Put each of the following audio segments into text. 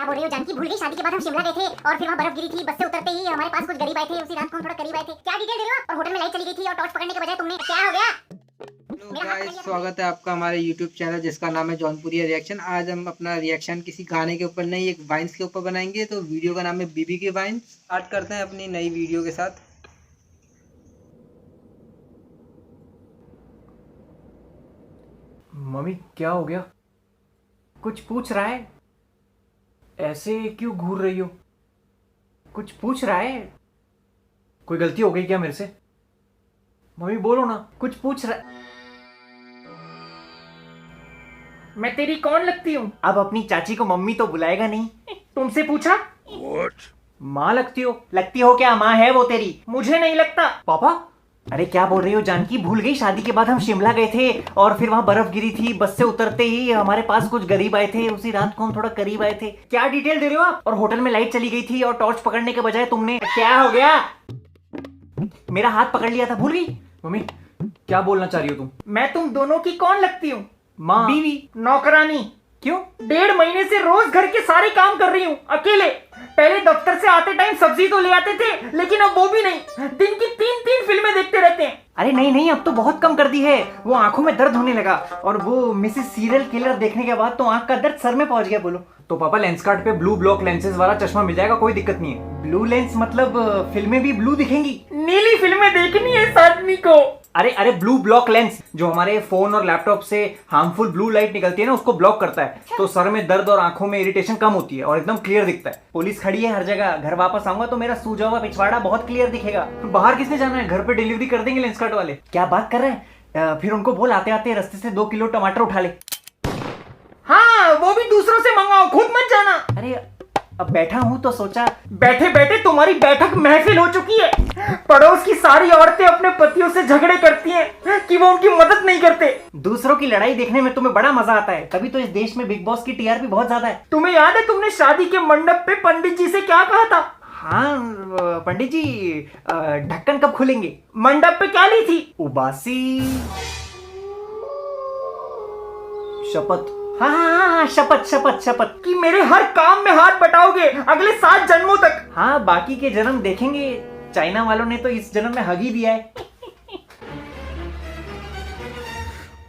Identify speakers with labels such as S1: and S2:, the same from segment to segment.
S1: क्या बोल रही हो जानकी? भूल गई शादी के बाद हम शिमला गए थे और फिर वहाँ बर्फ गिरी थी, बस से उतरते ही हमारे पास कुछ गरीब आए थे, उसी रात को हम थोड़ा करीब आए थे। क्या डिटेल दे रहे हो? और होटल में लाइट चली गई थी और टॉर्च पकड़ने के बजाय तुमने क्या हो गया?
S2: हेलो गाइस, स्वागत है आपका हमारे YouTube चैनल जिसका नाम है जौनपुरिया रिएक्शन। आज हम अपना रिएक्शन किसी गाने के ऊपर नहीं, एक वाइन्स के ऊपर बनाएंगे। तो वीडियो का नाम है बीबी के वाइन्स। स्टार्ट करते हैं अपनी नई वीडियो के साथ।
S3: मम्मी क्या हो गया? कुछ पूछ रहा है? ऐसे क्यों घूर रही हो? कुछ पूछ रहा है? कोई गलती हो गई क्या मेरे से? मम्मी बोलो ना, कुछ पूछ रहा है। मैं तेरी कौन लगती हूँ? अब अपनी चाची को मम्मी तो बुलाएगा नहीं। तुमसे पूछा? माँ लगती हो? लगती हो क्या? माँ है वो तेरी। मुझे नहीं लगता। पापा? अरे क्या बोल रही हो जानकी? भूल गई शादी के बाद हम शिमला गए थे और फिर वहाँ बर्फ गिरी थी, बस से उतरते ही हमारे पास कुछ गरीब आए थे, उसी रात को हम थोड़ा करीब आए थे। क्या डिटेल दे रहे हो आप? और होटल में लाइट चली गई थी और टॉर्च पकड़ने के बजाय तुमने क्या हो गया? मेरा हाथ पकड़ लिया था, भूल गई? मम्मी क्या बोलना चाह रही हो तुम? मैं तुम दोनों की कौन लगती हूँ? माँ, बीवी, नौकरानी। क्यों? 1.5 महीने से रोज घर के सारे काम कर रही हूँ अकेले। पहले दफ्तर से आते टाइम सब्जी तो ले आते थे, लेकिन अब वो भी नहीं। दिन की 3 फिल्में देखते रहते हैं। अरे नहीं नहीं, अब तो बहुत कम कर दी है। वो आंखों में दर्द होने लगा और वो मिसेस सीरियल किलर देखने के बाद तो आंख का दर्द सर में पहुंच गया। बोलो तो पापा लेंस कार्ट पे ब्लू ब्लॉक लेंसेज वाला चश्मा मिल जाएगा, कोई दिक्कत नहीं है। ब्लू लेंस मतलब फिल्में भी ब्लू दिखेंगी? नीली फिल्में देखनी है इस आदमी को। अरे अरे ब्लू ब्लॉक लेंस जो हमारे फोन और लैपटॉप से हार्मफुल ब्लू लाइट निकलती है ना, उसको ब्लॉक करता है, तो सर में दर्द और आंखों में इरिटेशन कम होती है और एकदम क्लियर दिखता है। पुलिस खड़ी है हर जगह। घर वापस आऊंगा तो मेरा सूजा हुआ पिछवाड़ा बहुत क्लियर दिखेगा। बाहर किसने जाना है? घर पे डिलीवरी कर देंगे लेंस कार्ट वाले। क्या बात कर रहे हैं? फिर उनको बोल आते आते रास्ते से 2 किलो टमाटर उठा ले। हाँ वो भी दूसरों से मंगाओ, खुद मत जाना। अरे अब बैठा हूँ तो सोचा। बैठे बैठे तुम्हारी बैठक महफिल हो चुकी है। पड़ोस की सारी औरतें अपने पतियों से झगड़े करती हैं कि वो उनकी मदद नहीं करते। दूसरों की लड़ाई देखने में तुम्हें बड़ा मजा आता है, तभी तो इस देश में बिग बॉस की टीआरपी बहुत ज्यादा है। तुम्हें याद है तुमने शादी के मंडप पे पंडित जी से क्या कहा था? हाँ पंडित जी, ढक्कन कब खुलेंगे? मंडप पे क्या ली थी? उबासी शपथ। हाँ हाँ हाँ, शपथ शपथ शपथ कि मेरे हर काम में हाथ बटाओगे अगले 7 जन्मों तक। हाँ बाकी के जन्म देखेंगे। चाइना वालों ने तो इस जन्म में हग ही दिया है।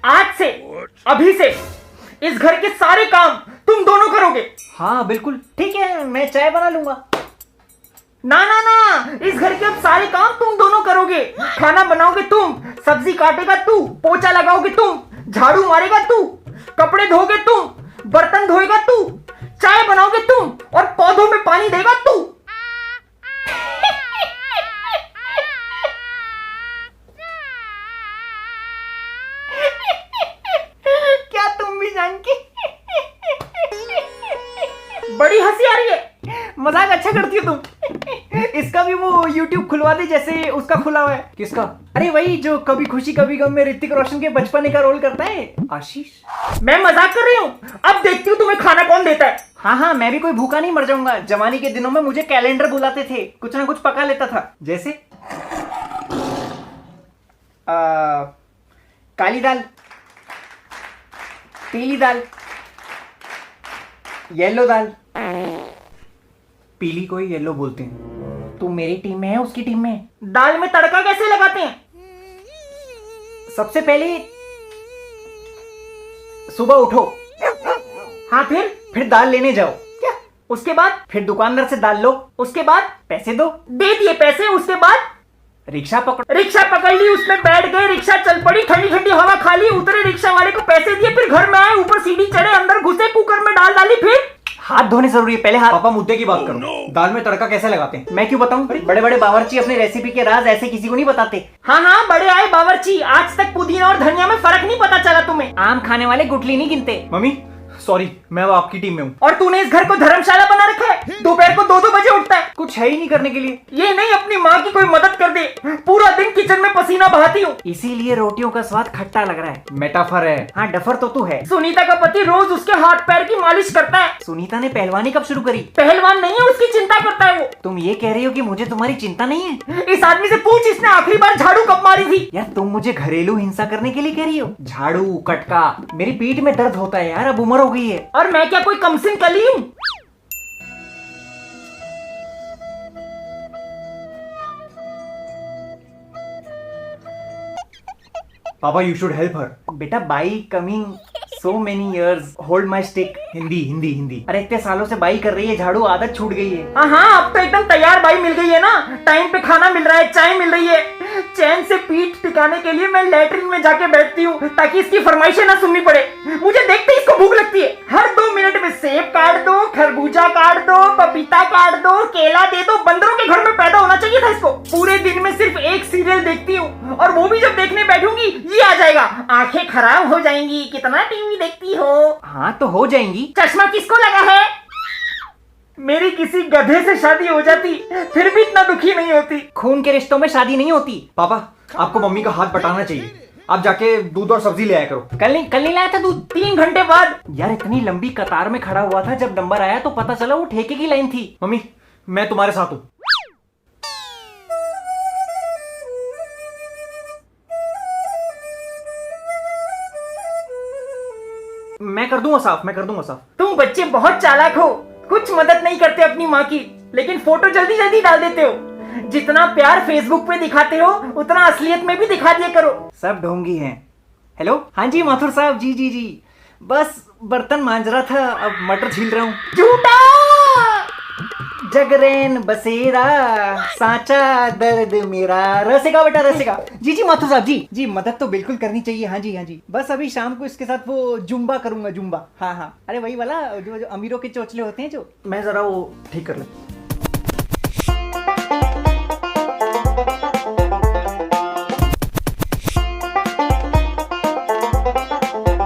S3: आज से, अभी से इस घर के सारे काम तुम दोनों करोगे। हाँ बिल्कुल ठीक है, मैं चाय बना लूंगा। ना ना ना, इस घर के अब सारे काम तुम दोनों करोगे। खाना बनाओगे तुम, सब्जी काटेगा तू, पोछा लगाओगे तुम, झाड़ू मारेगा तू, कपड़े धोगे तुम, बर्तन धोएगा तू, चाय बनाओगे तुम और पौधों में पानी देगा तू। क्या तुम भी जानकी? बड़ी हंसी आ रही है। मजाक अच्छा करती हो तुम। इसका भी वो YouTube खुलवा दे जैसे उसका खुला हुआ है। किसका? अरे वही जो कभी खुशी कभी गम में ऋतिक रोशन के बचपने का रोल करता है, आशीष। मैं मजाक कर रही हूँ। अब देखती हूँ तुम्हें खाना कौन देता है। हाँ हाँ, मैं भी कोई भूखा नहीं मर जाऊंगा। जवानी के दिनों में मुझे कैलेंडर बुलाते थे, कुछ ना कुछ पका लेता था। जैसे काली दाल, पीली दाल, येलो दाल। पीली को येलो बोलते हैं। तू मेरी टीम में है, उसकी टीम में है। दाल में तड़का कैसे लगाते हैं? सबसे पहले सुबह उठो। हाँ फिर दाल लेने जाओ। क्या? उसके बाद फिर दुकानदार से दाल लो। उसके बाद पैसे दो। दे दिए पैसे। उसके बाद रिक्शा पकड़ ली, उसमें बैठ गए, रिक्शा चल पड़ी, ठंडी ठंडी हवा खा ली, उतरे, रिक्शा वाले को पैसे दिए, फिर घर में आए, ऊपर सीढ़ी चढ़े, अंदर घुसे, कुकर में दाल डाली, फिर हाथ धोने जरूरी है पहले हाथ। पापा मुद्दे की बात करो। दाल में तड़का कैसे लगाते हैं? मैं क्यों बताऊं? बड़े बड़े बावर्ची अपने रेसिपी के राज ऐसे किसी को नहीं बताते। हाँ हाँ बड़े आए बावर्ची, आज तक पुदीना और धनिया में फर्क नहीं पता चला तुम्हें। आम खाने वाले गुठली नहीं गिनते। मम्मी सॉरी, मैं अब आपकी टीम में हूँ। और तूने इस घर को धर्मशाला बना रखा है। दोपहर को 2-2 बजे उठता है, कुछ है ही नहीं करने के लिए। ये नहीं अपनी माँ की कोई मदद कर दे, पूरा दिन किचन में पसीना बहाती हूँ, इसीलिए रोटियों का स्वाद खट्टा लग रहा है। मेटाफर है। हाँ डफर तो तू है। सुनीता का पति रोज उसके हाथ पैर की मालिश करता है। सुनीता ने पहलवानी कब शुरू करी? पहलवान नहीं है, उसकी चिंता करता है वो। तुम ये कह रही हो कि मुझे तुम्हारी चिंता नहीं है? इस आदमी से पूछ इसने आखिरी बार झाड़ू कब मारी थी। यार तुम मुझे घरेलू हिंसा करने के लिए कह रही हो? झाड़ू कटका, मेरी पीठ में दर्द होता है यार, अब उम्र हो गई है। और मैं क्या कोई कमसिन कली हूँ? पापा यू शुड हेल्प हर। बेटा by coming so many years hold my stick। Hindi Hindi Hindi. अरे इतने सालों से बाई कर रही है, झाड़ू आदत छूट गई है। हाँ अब तो एकदम तैयार बाई मिल गई है ना, टाइम पे खाना मिल रहा है, चाय मिल रही है। चैन से पीठ टिकाने के लिए मैं लैट्रिन में जाके बैठती हूँ ताकि इसकी फरमाइशें ना सुननी पड़े। मुझे देखते ही इसको भूख लगती है। हर 2 मिनट में सेब काट दो, खरबूजा काट दो, पपीता काट दो, केला दे दो। बंदरों के घर में पैदा होना चाहिए था इसको। पूरे दिन में सिर्फ एक सीरियल देखती हूँ और वो भी जब देखने बैठूंगी ये आ जाएगा, आंखें खराब हो जाएंगी, कितना टीवी देखती हो। हाँ तो हो जाएंगी। चश्मा किसको लगा है? मेरी किसी गधे से शादी हो जाती फिर भी इतना दुखी नहीं होती। खून के रिश्तों में शादी नहीं होती। पापा आपको मम्मी का हाथ बटाना चाहिए, आप जाके दूध और सब्जी ले आया करो। कल नहीं लाया था दूध, 3 घंटे बाद। यार इतनी लंबी कतार में खड़ा हुआ था, जब नंबर आया तो पता चला वो ठेके की लाइन थी। मम्मी मैं तुम्हारे साथ हूँ। मैं कर दूंगा साफ। तुम बच्चे बहुत चालाक हो, कुछ मदद नहीं करते अपनी माँ की, लेकिन फोटो जल्दी जल्दी डाल देते हो। जितना प्यार फेसबुक पे दिखाते हो उतना असलियत में भी दिखा दिया करो। सब ढोंगी हैं। हेलो हाँ जी माथुर साहब, जी बस बर्तन मांज रहा था, अब मटर छील रहा हूँ। झूठा जगरेन बसेरा साचा दर्द मेरा। रसेगा बेटा रसेगा। जी माथुर साहब जी मदद तो बिल्कुल करनी चाहिए। हाँ जी बस अभी शाम को इसके साथ वो जुम्बा करूंगा, जुम्बा। हाँ अरे वही वाला जो अमीरों के चोचले होते हैं जो। मैं जरा वो ठीक कर लेता।